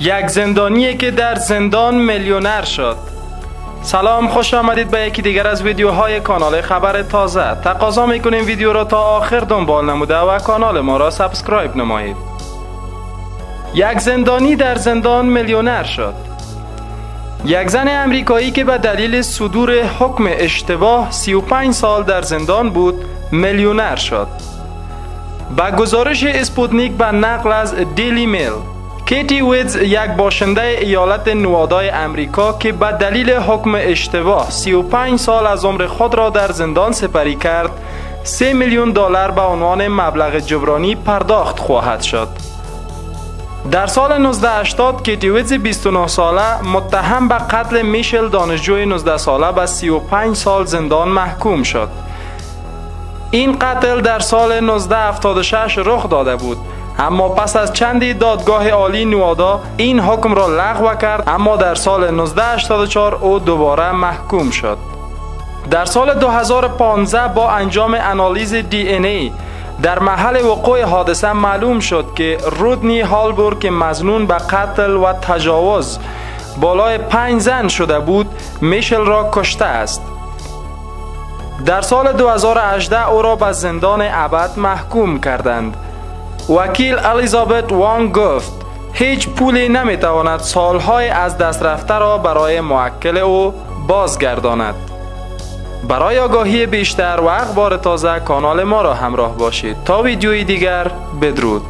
یک زندانی که در زندان میلیونر شد. سلام، خوش آمدید به یکی دیگر از ویدیوهای کانال خبر تازه. تقاضا میکنیم ویدیو را تا آخر دنبال نموده و کانال ما را سابسکرایب نمایید. یک زندانی در زندان میلیونر شد. یک زن امریکایی که به دلیل صدور حکم اشتباه 35 سال در زندان بود، میلیونر شد. با گزارش اسپوتنیک به نقل از دیلی میل، کیتی ویدز، یک باشنده ایالت نوادای امریکا که به دلیل حکم اشتباه 35 سال از عمر خود را در زندان سپری کرد، 3 میلیون دلار به عنوان مبلغ جبرانی پرداخت خواهد شد. در سال 1980 کیتی ویدز 29 ساله متهم به قتل میشل، دانشجوی 19 ساله، به 35 سال زندان محکوم شد. این قتل در سال 1976 رخ داده بود، اما پس از چندی دادگاه عالی نوادا این حکم را لغو کرد، اما در سال 1984 او دوباره محکوم شد. در سال 2015 با انجام آنالیز DNA در محل وقوع حادثه معلوم شد که رودنی هالبور که مظنون به قتل و تجاوز بالای 5 زن شده بود، میشل را کشته است. در سال 2018 او را به زندان ابد محکوم کردند. وکیل الیزابت وانگ گفت هیچ پولی نمیتواند سالهای از دست رفته را برای موکل او بازگرداند. برای آگاهی بیشتر و اخبار تازه کانال ما را همراه باشید. تا ویدیوی دیگر، بدرود.